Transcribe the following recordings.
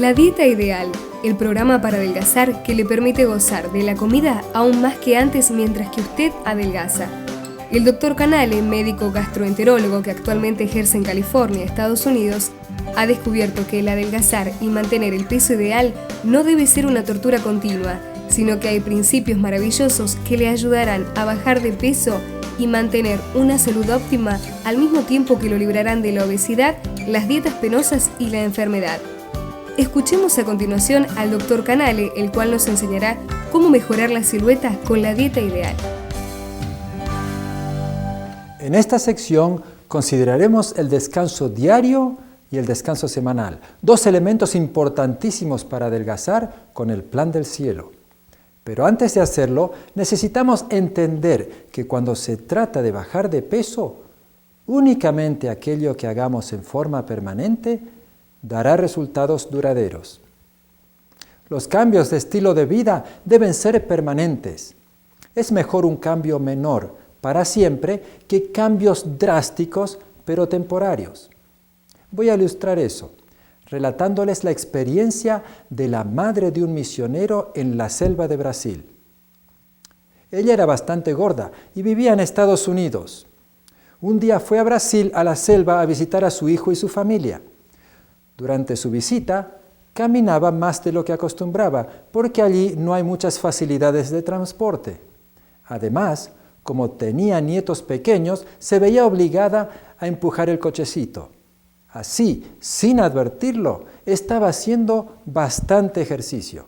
La Dieta Ideal, el programa para adelgazar que le permite gozar de la comida aún más que antes mientras que usted adelgaza. El Dr. Canale, médico gastroenterólogo que actualmente ejerce en California, Estados Unidos, ha descubierto que el adelgazar y mantener el peso ideal no debe ser una tortura continua, sino que hay principios maravillosos que le ayudarán a bajar de peso y mantener una salud óptima al mismo tiempo que lo librarán de la obesidad, las dietas penosas y la enfermedad. Escuchemos a continuación al Dr. Canale, el cual nos enseñará cómo mejorar la silueta con la dieta ideal. En esta sección consideraremos el descanso diario y el descanso semanal, dos elementos importantísimos para adelgazar con el plan del cielo. Pero antes de hacerlo, necesitamos entender que cuando se trata de bajar de peso, únicamente aquello que hagamos en forma permanente dará resultados duraderos. Los cambios de estilo de vida deben ser permanentes. Es mejor un cambio menor para siempre que cambios drásticos pero temporarios. Voy a ilustrar eso, relatándoles la experiencia de la madre de un misionero en la selva de Brasil. Ella era bastante gorda y vivía en Estados Unidos. Un día fue a Brasil, a la selva, a visitar a su hijo y su familia. Durante su visita, caminaba más de lo que acostumbraba, porque allí no hay muchas facilidades de transporte. Además, como tenía nietos pequeños, se veía obligada a empujar el cochecito. Así, sin advertirlo, estaba haciendo bastante ejercicio.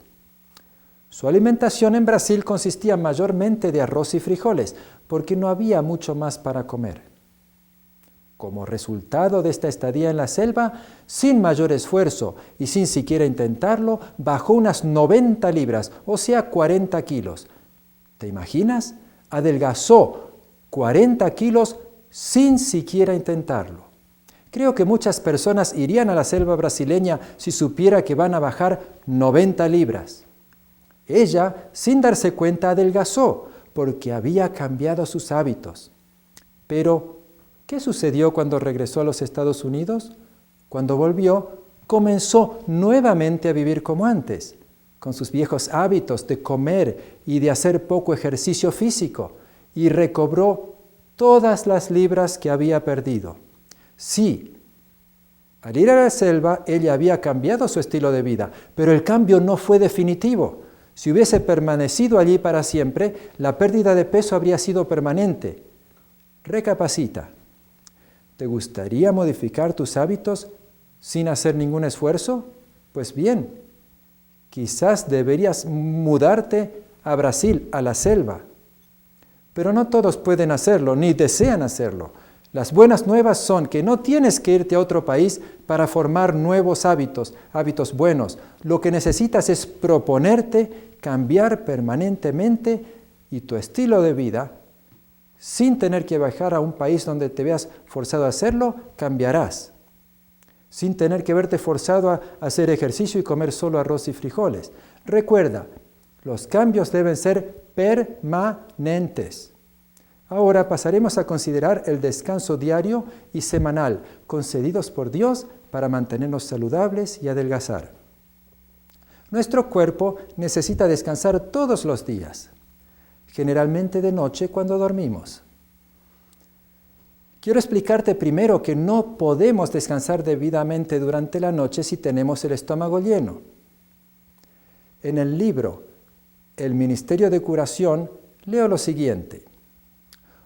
Su alimentación en Brasil consistía mayormente de arroz y frijoles, porque no había mucho más para comer. Como resultado de esta estadía en la selva, sin mayor esfuerzo y sin siquiera intentarlo, bajó unas 90 libras, o sea, 40 kilos. ¿Te imaginas? Adelgazó 40 kilos sin siquiera intentarlo. Creo que muchas personas irían a la selva brasileña si supiera que van a bajar 90 libras. Ella, sin darse cuenta, adelgazó porque había cambiado sus hábitos. Pero, ¿qué sucedió cuando regresó a los Estados Unidos? Cuando volvió, comenzó nuevamente a vivir como antes, con sus viejos hábitos de comer y de hacer poco ejercicio físico, y recobró todas las libras que había perdido. Sí, al ir a la selva, ella había cambiado su estilo de vida, pero el cambio no fue definitivo. Si hubiese permanecido allí para siempre, la pérdida de peso habría sido permanente. Recapacita. ¿Te gustaría modificar tus hábitos sin hacer ningún esfuerzo? Pues bien, quizás deberías mudarte a Brasil, a la selva. Pero no todos pueden hacerlo, ni desean hacerlo. Las buenas nuevas son que no tienes que irte a otro país para formar nuevos hábitos, hábitos buenos. Lo que necesitas es proponerte cambiar permanentemente y tu estilo de vida, sin tener que viajar a un país donde te veas forzado a hacerlo, cambiarás. Sin tener que verte forzado a hacer ejercicio y comer solo arroz y frijoles. Recuerda, los cambios deben ser permanentes. Ahora pasaremos a considerar el descanso diario y semanal concedidos por Dios para mantenernos saludables y adelgazar. Nuestro cuerpo necesita descansar todos los días, generalmente de noche cuando dormimos. Quiero explicarte primero que no podemos descansar debidamente durante la noche si tenemos el estómago lleno. En el libro El Ministerio de Curación leo lo siguiente.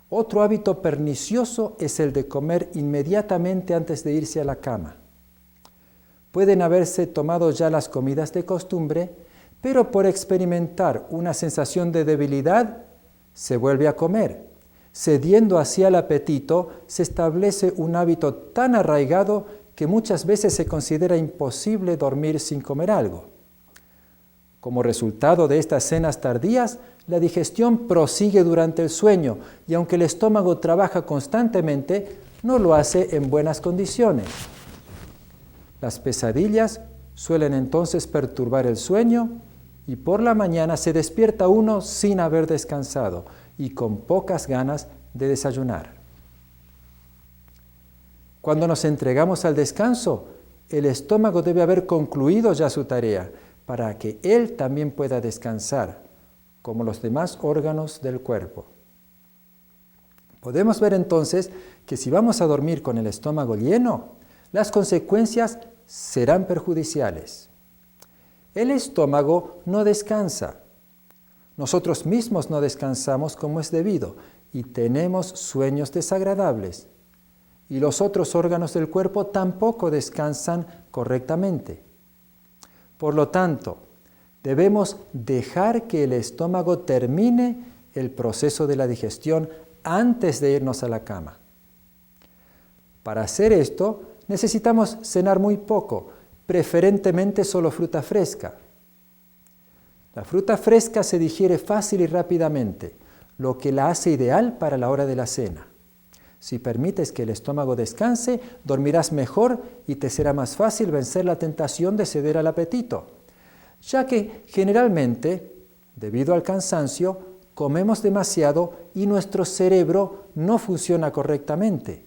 Otro hábito pernicioso es el de comer inmediatamente antes de irse a la cama. Pueden haberse tomado ya las comidas de costumbre, pero por experimentar una sensación de debilidad, se vuelve a comer. Cediendo así al apetito, se establece un hábito tan arraigado que muchas veces se considera imposible dormir sin comer algo. Como resultado de estas cenas tardías, la digestión prosigue durante el sueño y aunque el estómago trabaja constantemente, no lo hace en buenas condiciones. Las pesadillas suelen entonces perturbar el sueño y por la mañana se despierta uno sin haber descansado y con pocas ganas de desayunar. Cuando nos entregamos al descanso, el estómago debe haber concluido ya su tarea para que él también pueda descansar, como los demás órganos del cuerpo. Podemos ver entonces que si vamos a dormir con el estómago lleno, las consecuencias serán perjudiciales. El estómago no descansa. Nosotros mismos no descansamos como es debido y tenemos sueños desagradables. Y los otros órganos del cuerpo tampoco descansan correctamente. Por lo tanto, debemos dejar que el estómago termine el proceso de la digestión antes de irnos a la cama. Para hacer esto, necesitamos cenar muy poco, preferentemente solo fruta fresca. La fruta fresca se digiere fácil y rápidamente, lo que la hace ideal para la hora de la cena. Si permites que el estómago descanse, dormirás mejor y te será más fácil vencer la tentación de ceder al apetito, ya que generalmente, debido al cansancio, comemos demasiado y nuestro cerebro no funciona correctamente.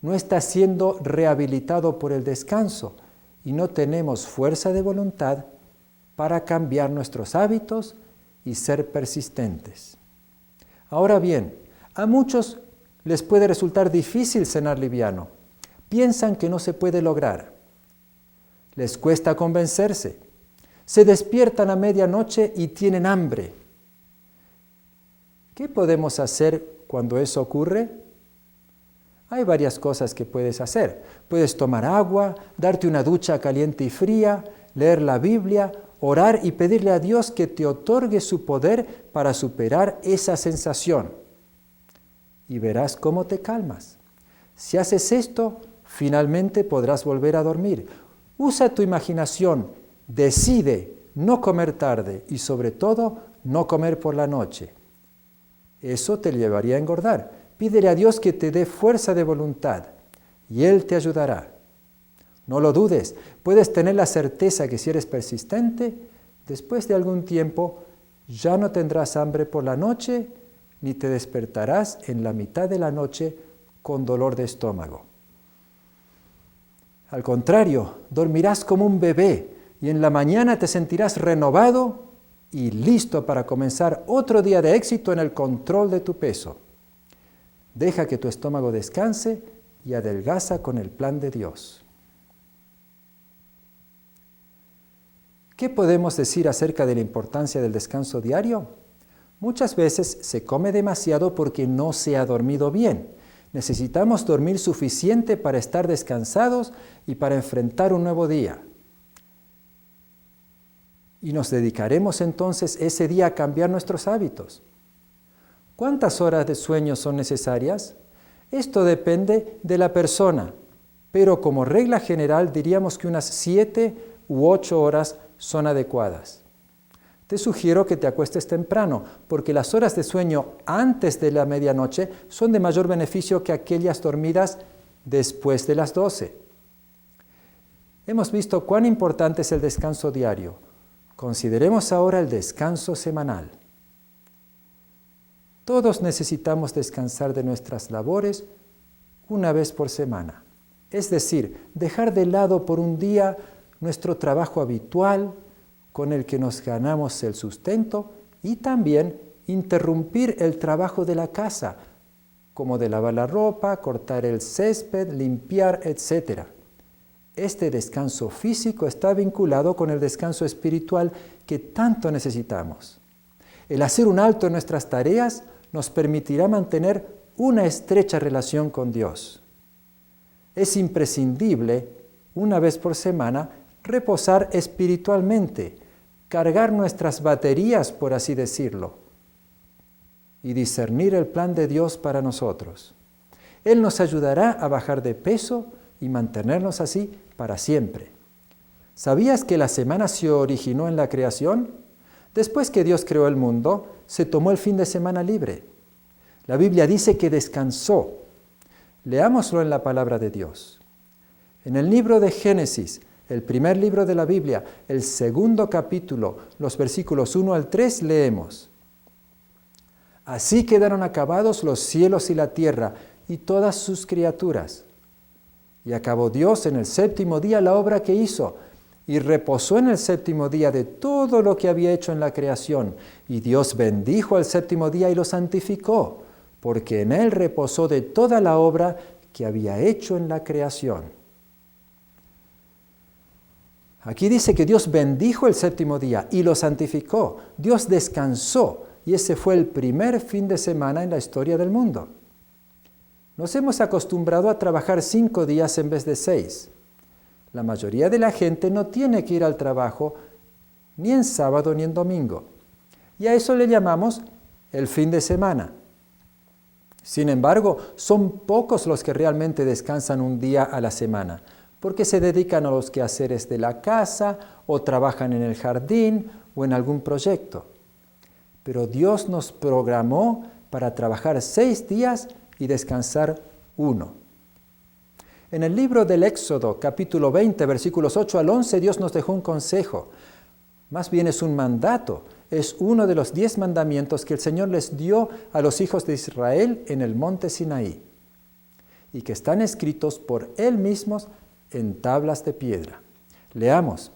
No está siendo rehabilitado por el descanso y no tenemos fuerza de voluntad para cambiar nuestros hábitos y ser persistentes. Ahora bien, a muchos les puede resultar difícil cenar liviano. Piensan que no se puede lograr. Les cuesta convencerse. Se despiertan a medianoche y tienen hambre. ¿Qué podemos hacer cuando eso ocurre? Hay varias cosas que puedes hacer. Puedes tomar agua, darte una ducha caliente y fría, leer la Biblia, orar y pedirle a Dios que te otorgue su poder para superar esa sensación. Y verás cómo te calmas. Si haces esto, finalmente podrás volver a dormir. Usa tu imaginación, decide no comer tarde y sobre todo no comer por la noche. Eso te llevaría a engordar. Pídele a Dios que te dé fuerza de voluntad y Él te ayudará. No lo dudes, puedes tener la certeza que si eres persistente, después de algún tiempo ya no tendrás hambre por la noche ni te despertarás en la mitad de la noche con dolor de estómago. Al contrario, dormirás como un bebé y en la mañana te sentirás renovado y listo para comenzar otro día de éxito en el control de tu peso. Deja que tu estómago descanse y adelgaza con el plan de Dios. ¿Qué podemos decir acerca de la importancia del descanso diario? Muchas veces se come demasiado porque no se ha dormido bien. Necesitamos dormir suficiente para estar descansados y para enfrentar un nuevo día. Y nos dedicaremos entonces ese día a cambiar nuestros hábitos. ¿Cuántas horas de sueño son necesarias? Esto depende de la persona, pero como regla general diríamos que unas 7 u 8 horas son adecuadas. Te sugiero que te acuestes temprano, porque las horas de sueño antes de la medianoche son de mayor beneficio que aquellas dormidas después de las 12. Hemos visto cuán importante es el descanso diario. Consideremos ahora el descanso semanal. Todos necesitamos descansar de nuestras labores una vez por semana. Es decir, dejar de lado por un día nuestro trabajo habitual con el que nos ganamos el sustento y también interrumpir el trabajo de la casa, como de lavar la ropa, cortar el césped, limpiar, etc. Este descanso físico está vinculado con el descanso espiritual que tanto necesitamos. El hacer un alto en nuestras tareas nos permitirá mantener una estrecha relación con Dios. Es imprescindible, una vez por semana, reposar espiritualmente, cargar nuestras baterías, por así decirlo, y discernir el plan de Dios para nosotros. Él nos ayudará a bajar de peso y mantenernos así para siempre. ¿Sabías que la semana se originó en la creación? Después que Dios creó el mundo, se tomó el fin de semana libre. La Biblia dice que descansó. Leámoslo en la palabra de Dios. En el libro de Génesis, el primer libro de la Biblia, el segundo capítulo, los versículos 1 al 3, leemos: Así quedaron acabados los cielos y la tierra y todas sus criaturas. Y acabó Dios en el séptimo día la obra que hizo, y reposó en el séptimo día de todo lo que había hecho en la creación. Y Dios bendijo al séptimo día y lo santificó, porque en él reposó de toda la obra que había hecho en la creación. Aquí dice que Dios bendijo el séptimo día y lo santificó. Dios descansó, y ese fue el primer fin de semana en la historia del mundo. Nos hemos acostumbrado a trabajar 5 días en vez de 6. La mayoría de la gente no tiene que ir al trabajo ni en sábado ni en domingo. Y a eso le llamamos el fin de semana. Sin embargo, son pocos los que realmente descansan un día a la semana, porque se dedican a los quehaceres de la casa o trabajan en el jardín o en algún proyecto. Pero Dios nos programó para trabajar 6 días y descansar 1. En el libro del Éxodo, capítulo 20, versículos 8 al 11, Dios nos dejó un consejo. Más bien es un mandato. Es uno de los 10 mandamientos que el Señor les dio a los hijos de Israel en el monte Sinaí, y que están escritos por Él mismo en tablas de piedra. Leamos.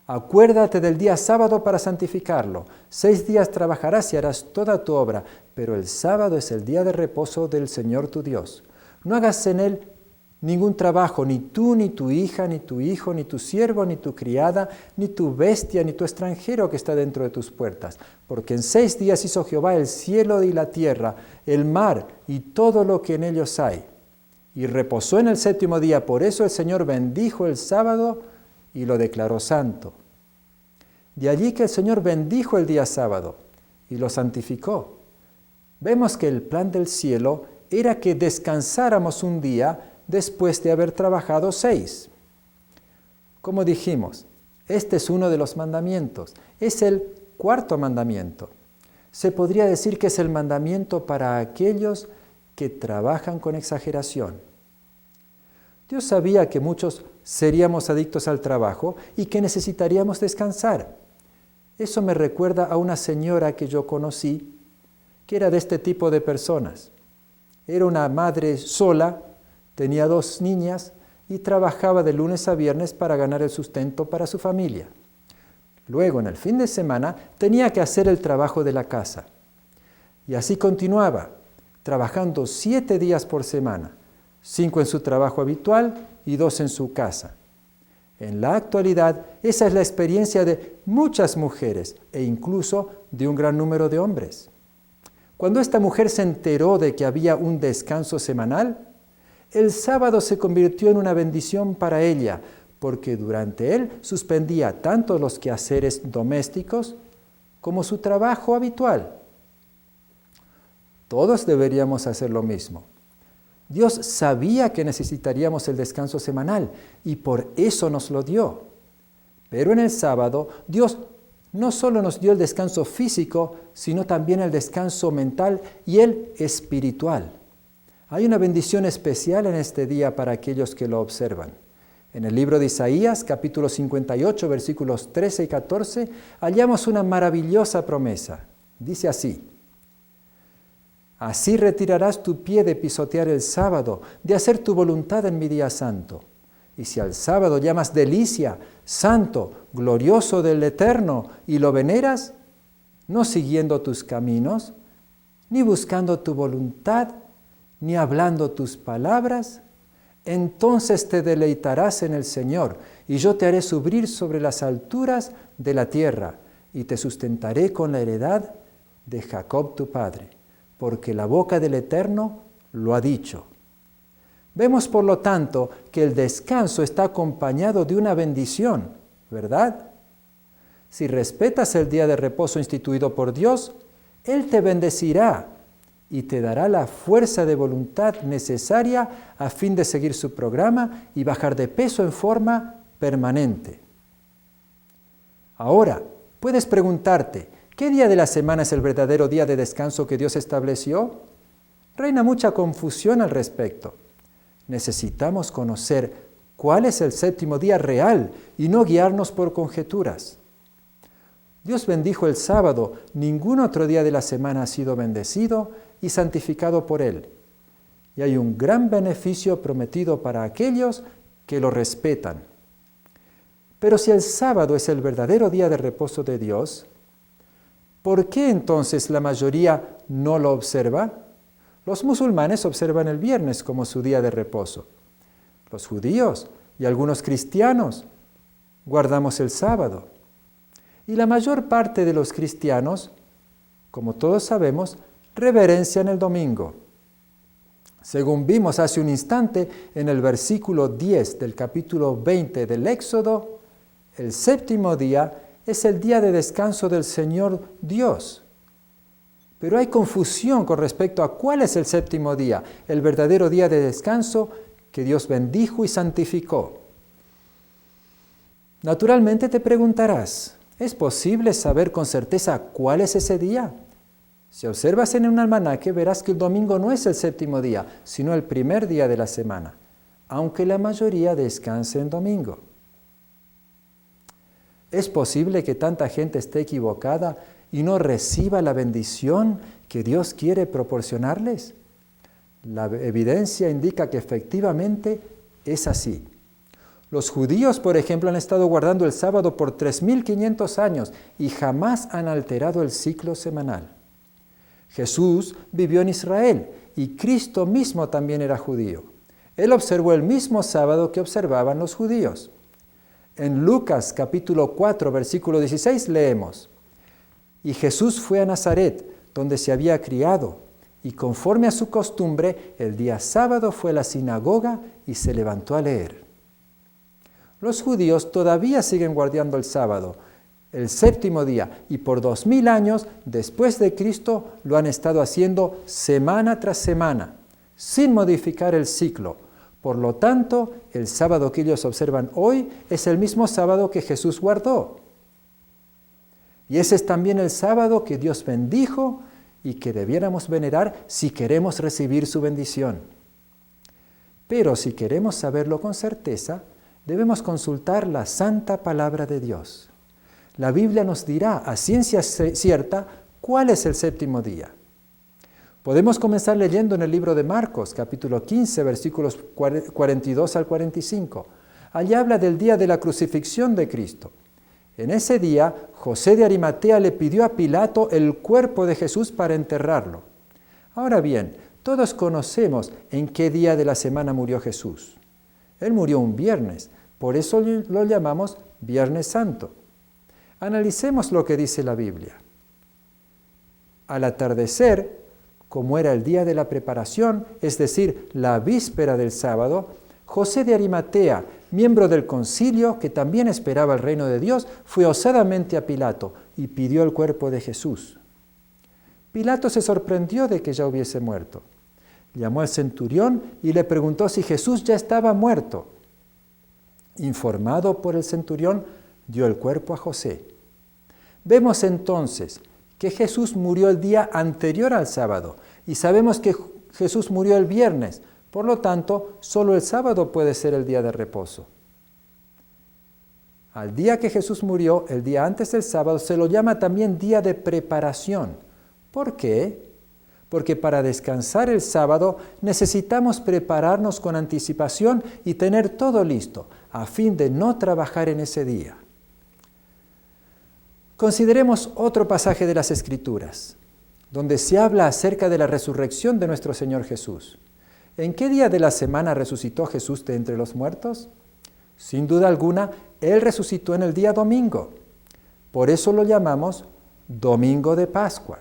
Acuérdate del día sábado para santificarlo. 6 días trabajarás y harás toda tu obra, pero el sábado es el día de reposo del Señor tu Dios. No hagas en él ningún trabajo, ni tú, ni tu hija, ni tu hijo, ni tu siervo, ni tu criada, ni tu bestia, ni tu extranjero que está dentro de tus puertas. Porque en 6 días hizo Jehová el cielo y la tierra, el mar y todo lo que en ellos hay. Y reposó en el séptimo día. Por eso el Señor bendijo el sábado y lo declaró santo. De allí que el Señor bendijo el día sábado y lo santificó. Vemos que el plan del cielo era que descansáramos un día después de haber trabajado 6. Como dijimos, este es uno de los mandamientos. Es el 4.º mandamiento. Se podría decir que es el mandamiento para aquellos que trabajan con exageración. Dios sabía que muchos seríamos adictos al trabajo y que necesitaríamos descansar. Eso me recuerda a una señora que yo conocí, que era de este tipo de personas. Era una madre sola, tenía 2 niñas y trabajaba de lunes a viernes para ganar el sustento para su familia. Luego, en el fin de semana, tenía que hacer el trabajo de la casa. Y así continuaba, trabajando 7 días por semana, 5 en su trabajo habitual y 2 en su casa. En la actualidad, esa es la experiencia de muchas mujeres e incluso de un gran número de hombres. Cuando esta mujer se enteró de que había un descanso semanal, el sábado se convirtió en una bendición para ella, porque durante él suspendía tanto los quehaceres domésticos como su trabajo habitual. Todos deberíamos hacer lo mismo. Dios sabía que necesitaríamos el descanso semanal y por eso nos lo dio. Pero en el sábado, Dios no solo nos dio el descanso físico, sino también el descanso mental y el espiritual. Hay una bendición especial en este día para aquellos que lo observan. En el libro de Isaías, capítulo 58, versículos 13 y 14, hallamos una maravillosa promesa. Dice así: Así retirarás tu pie de pisotear el sábado, de hacer tu voluntad en mi día santo. Y si al sábado llamas delicia, santo, glorioso del Eterno, y lo veneras, no siguiendo tus caminos, ni buscando tu voluntad, ni hablando tus palabras, entonces te deleitarás en el Señor, y yo te haré subir sobre las alturas de la tierra, y te sustentaré con la heredad de Jacob tu padre, porque la boca del Eterno lo ha dicho. Vemos, por lo tanto, que el descanso está acompañado de una bendición, ¿verdad? Si respetas el día de reposo instituido por Dios, Él te bendecirá y te dará la fuerza de voluntad necesaria a fin de seguir su programa y bajar de peso en forma permanente. Ahora, puedes preguntarte, ¿qué día de la semana es el verdadero día de descanso que Dios estableció? Reina mucha confusión al respecto. Necesitamos conocer cuál es el séptimo día real y no guiarnos por conjeturas. Dios bendijo el sábado, ningún otro día de la semana ha sido bendecido y santificado por Él. y hay un gran beneficio prometido para aquellos que lo respetan. Pero si el sábado es el verdadero día de reposo de Dios, ¿por qué entonces la mayoría no lo observa? Los musulmanes observan el viernes como su día de reposo. Los judíos y algunos cristianos guardamos el sábado. Y la mayor parte de los cristianos, como todos sabemos, reverencian el domingo. Según vimos hace un instante en el versículo 10 del capítulo 20 del Éxodo, el séptimo día es el día de descanso del Señor Dios. Pero hay confusión con respecto a cuál es el séptimo día, el verdadero día de descanso que Dios bendijo y santificó. Naturalmente te preguntarás, ¿es posible saber con certeza cuál es ese día? Si observas en un almanaque, verás que el domingo no es el séptimo día, sino el primer día de la semana, aunque la mayoría descanse en domingo. ¿Es posible que tanta gente esté equivocada y no reciba la bendición que Dios quiere proporcionarles? La evidencia indica que efectivamente es así. Los judíos, por ejemplo, han estado guardando el sábado por 3.500 años y jamás han alterado el ciclo semanal. Jesús vivió en Israel y Cristo mismo también era judío. Él observó el mismo sábado que observaban los judíos. En Lucas capítulo 4, versículo 16 leemos: Y Jesús fue a Nazaret, donde se había criado, y conforme a su costumbre, el día sábado fue a la sinagoga y se levantó a leer. Los judíos todavía siguen guardando el sábado, el séptimo día, y por 2000 años después de Cristo lo han estado haciendo semana tras semana, sin modificar el ciclo. Por lo tanto, el sábado que ellos observan hoy es el mismo sábado que Jesús guardó. Y ese es también el sábado que Dios bendijo y que debiéramos venerar si queremos recibir su bendición. Pero si queremos saberlo con certeza, debemos consultar la santa palabra de Dios. La Biblia nos dirá a ciencia cierta cuál es el séptimo día. Podemos comenzar leyendo en el libro de Marcos, capítulo 15, versículos 42 al 45. Allí habla del día de la crucifixión de Cristo. En ese día, José de Arimatea le pidió a Pilato el cuerpo de Jesús para enterrarlo. Ahora bien, todos conocemos en qué día de la semana murió Jesús. Él murió un viernes, por eso lo llamamos Viernes Santo. Analicemos lo que dice la Biblia. Al atardecer, como era el día de la preparación, es decir, la víspera del sábado, José de Arimatea, miembro del concilio que también esperaba el reino de Dios, fue osadamente a Pilato y pidió el cuerpo de Jesús. Pilato se sorprendió de que ya hubiese muerto. Llamó al centurión y le preguntó si Jesús ya estaba muerto. Informado por el centurión, dio el cuerpo a José. Vemos entonces que Jesús murió el día anterior al sábado y sabemos que Jesús murió el viernes. Por lo tanto, solo el sábado puede ser el día de reposo. Al día que Jesús murió, el día antes del sábado, se lo llama también día de preparación. ¿Por qué? Porque para descansar el sábado necesitamos prepararnos con anticipación y tener todo listo, a fin de no trabajar en ese día. Consideremos otro pasaje de las Escrituras, donde se habla acerca de la resurrección de nuestro Señor Jesús. ¿En qué día de la semana resucitó Jesús de entre los muertos? Sin duda alguna, Él resucitó en el día domingo. Por eso lo llamamos Domingo de Pascua.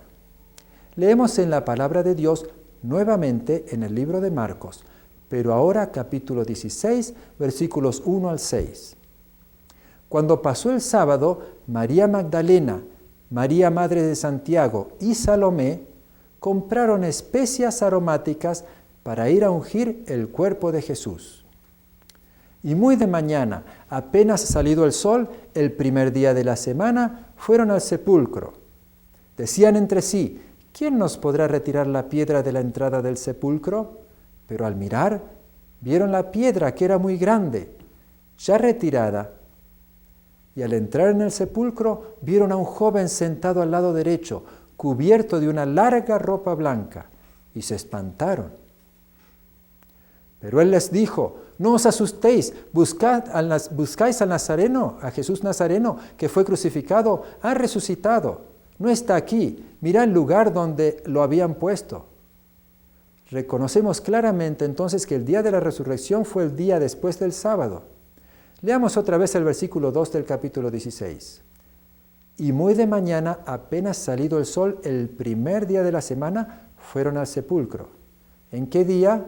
Leemos en la palabra de Dios nuevamente en el libro de Marcos, pero ahora capítulo 16, versículos 1 al 6. Cuando pasó el sábado, María Magdalena, María Madre de Santiago y Salomé compraron especias aromáticas para ir a ungir el cuerpo de Jesús. Y muy de mañana, apenas salido el sol, el primer día de la semana, fueron al sepulcro. Decían entre sí: ¿quién nos podrá retirar la piedra de la entrada del sepulcro? Pero al mirar, vieron la piedra que era muy grande, ya retirada. Y al entrar en el sepulcro, vieron a un joven sentado al lado derecho, cubierto de una larga ropa blanca, y se espantaron. Pero él les dijo: no os asustéis, buscáis al Nazareno, a Jesús Nazareno, que fue crucificado, ha resucitado, no está aquí, mirad el lugar donde lo habían puesto. Reconocemos claramente entonces que el día de la resurrección fue el día después del sábado. Leamos otra vez el versículo 2 del capítulo 16. Y muy de mañana, apenas salido el sol, el primer día de la semana, fueron al sepulcro. ¿En qué día?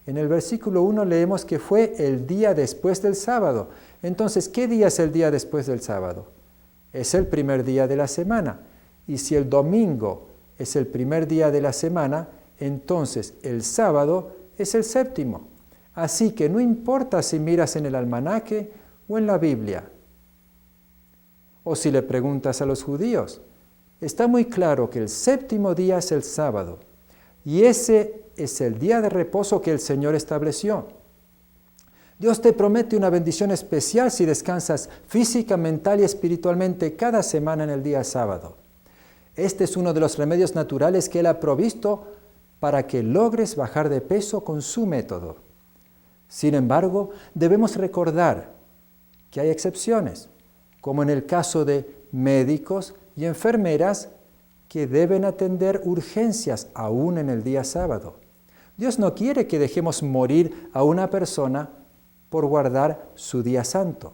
En el versículo 1 leemos que fue el día después del sábado. Entonces, ¿qué día es el día después del sábado? Es el primer día de la semana. Y si el domingo es el primer día de la semana, entonces el sábado es el séptimo. Así que no importa si miras en el almanaque o en la Biblia, o si le preguntas a los judíos, está muy claro que el séptimo día es el sábado, y ese es el día de reposo que el Señor estableció. Dios te promete una bendición especial si descansas física, mental y espiritualmente cada semana en el día sábado. Este es uno de los remedios naturales que Él ha provisto para que logres bajar de peso con su método. Sin embargo, debemos recordar que hay excepciones, como en el caso de médicos y enfermeras que deben atender urgencias aún en el día sábado. Dios no quiere que dejemos morir a una persona por guardar su día santo.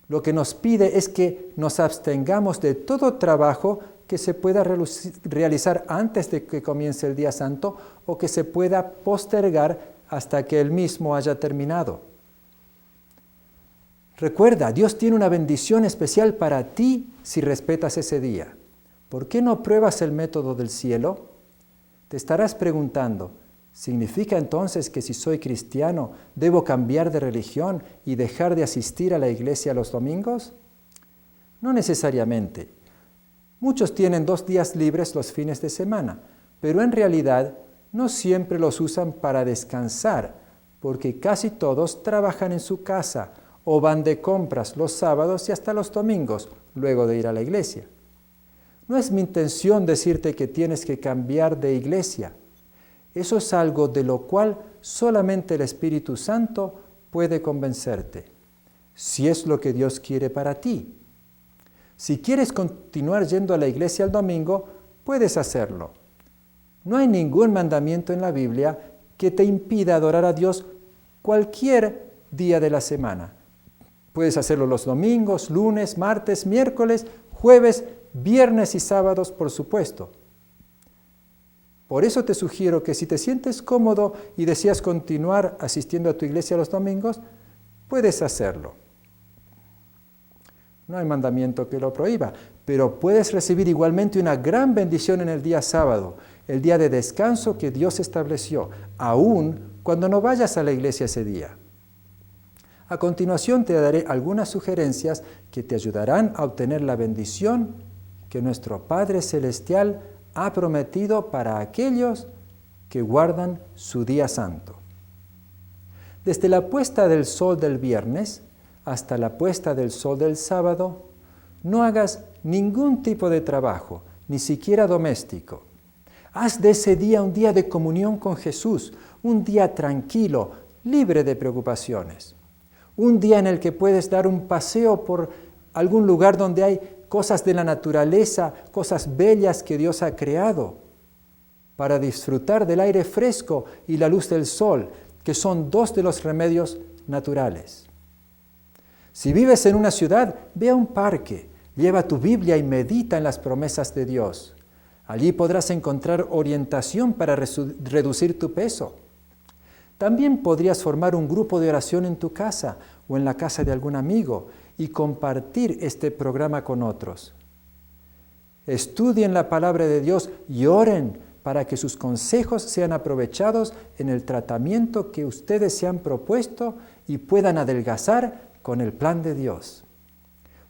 Lo que nos pide es que nos abstengamos de todo trabajo que se pueda realizar antes de que comience el día santo o que se pueda postergar hasta que él mismo haya terminado. Recuerda, Dios tiene una bendición especial para ti si respetas ese día. ¿Por qué no pruebas el método del cielo? Te estarás preguntando, ¿significa entonces que si soy cristiano debo cambiar de religión y dejar de asistir a la iglesia los domingos? No necesariamente. Muchos tienen 2 días libres los fines de semana, pero en realidad no siempre los usan para descansar, porque casi todos trabajan en su casa o van de compras los sábados y hasta los domingos, luego de ir a la iglesia. No es mi intención decirte que tienes que cambiar de iglesia. Eso es algo de lo cual solamente el Espíritu Santo puede convencerte, si es lo que Dios quiere para ti. Si quieres continuar yendo a la iglesia el domingo, puedes hacerlo. No hay ningún mandamiento en la Biblia que te impida adorar a Dios cualquier día de la semana. Puedes hacerlo los domingos, lunes, martes, miércoles, jueves, viernes y sábados, por supuesto. Por eso te sugiero que si te sientes cómodo y deseas continuar asistiendo a tu iglesia los domingos, puedes hacerlo. No hay mandamiento que lo prohíba, pero puedes recibir igualmente una gran bendición en el día sábado, el día de descanso que Dios estableció, aun cuando no vayas a la iglesia ese día. A continuación te daré algunas sugerencias que te ayudarán a obtener la bendición que nuestro Padre Celestial ha prometido para aquellos que guardan su día santo. Desde la puesta del sol del viernes hasta la puesta del sol del sábado, no hagas ningún tipo de trabajo, ni siquiera doméstico. Haz de ese día un día de comunión con Jesús, un día tranquilo, libre de preocupaciones. Un día en el que puedes dar un paseo por algún lugar donde hay cosas de la naturaleza, cosas bellas que Dios ha creado, para disfrutar del aire fresco y la luz del sol, que son 2 de los remedios naturales. Si vives en una ciudad, ve a un parque, lleva tu Biblia y medita en las promesas de Dios. Allí podrás encontrar orientación para reducir tu peso. También podrías formar un grupo de oración en tu casa o en la casa de algún amigo y compartir este programa con otros. Estudien la palabra de Dios y oren para que sus consejos sean aprovechados en el tratamiento que ustedes se han propuesto y puedan adelgazar con el plan de Dios.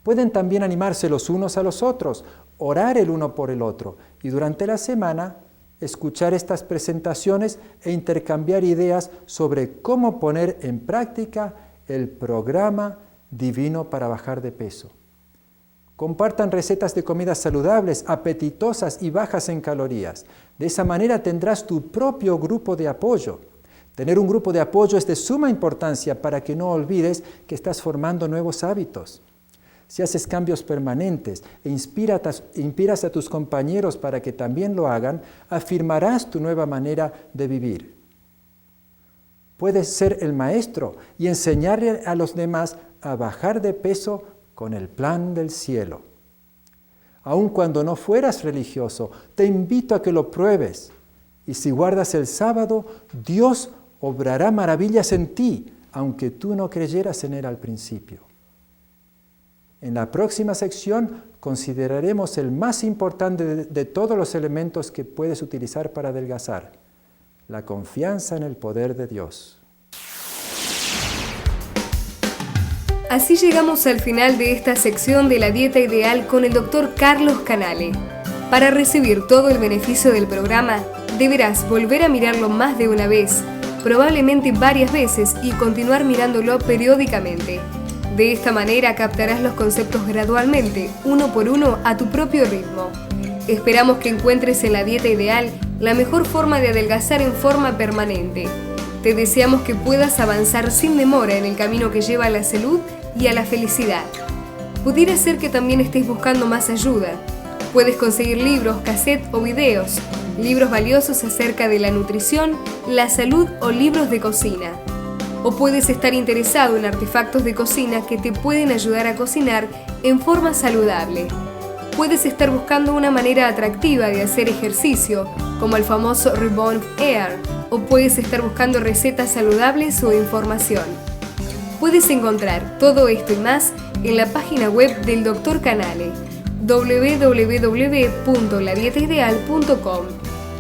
Pueden también animarse los unos a los otros, orar el uno por el otro y durante la semana escuchar estas presentaciones e intercambiar ideas sobre cómo poner en práctica el programa divino para bajar de peso. Compartan recetas de comidas saludables, apetitosas y bajas en calorías. De esa manera tendrás tu propio grupo de apoyo. Tener un grupo de apoyo es de suma importancia para que no olvides que estás formando nuevos hábitos. Si haces cambios permanentes e inspiras a tus compañeros para que también lo hagan, afirmarás tu nueva manera de vivir. Puedes ser el maestro y enseñarle a los demás a bajar de peso con el plan del cielo. Aun cuando no fueras religioso, te invito a que lo pruebes. Y si guardas el sábado, Dios obrará maravillas en ti, aunque tú no creyeras en Él al principio. En la próxima sección consideraremos el más importante de todos los elementos que puedes utilizar para adelgazar: la confianza en el poder de Dios. Así llegamos al final de esta sección de la dieta ideal con el Dr. Carlos Canale. Para recibir todo el beneficio del programa, deberás volver a mirarlo más de una vez, probablemente varias veces, y continuar mirándolo periódicamente. De esta manera captarás los conceptos gradualmente, uno por uno, a tu propio ritmo. Esperamos que encuentres en la dieta ideal la mejor forma de adelgazar en forma permanente. Te deseamos que puedas avanzar sin demora en el camino que lleva a la salud y a la felicidad. Pudiera ser que también estés buscando más ayuda. Puedes conseguir libros, cassettes o videos, libros valiosos acerca de la nutrición, la salud o libros de cocina. O puedes estar interesado en artefactos de cocina que te pueden ayudar a cocinar en forma saludable. Puedes estar buscando una manera atractiva de hacer ejercicio, como el famoso Reborn Air, o puedes estar buscando recetas saludables o información. Puedes encontrar todo esto y más en la página web del Dr. Canale, www.ladietaideal.com,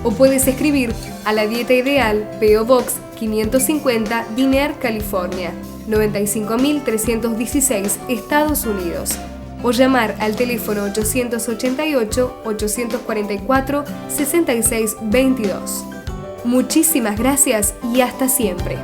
o puedes escribir a La Dieta Ideal, P.O. Box 550, Diner, California, 95316, Estados Unidos, o llamar al teléfono 888-844-6622. Muchísimas gracias y hasta siempre.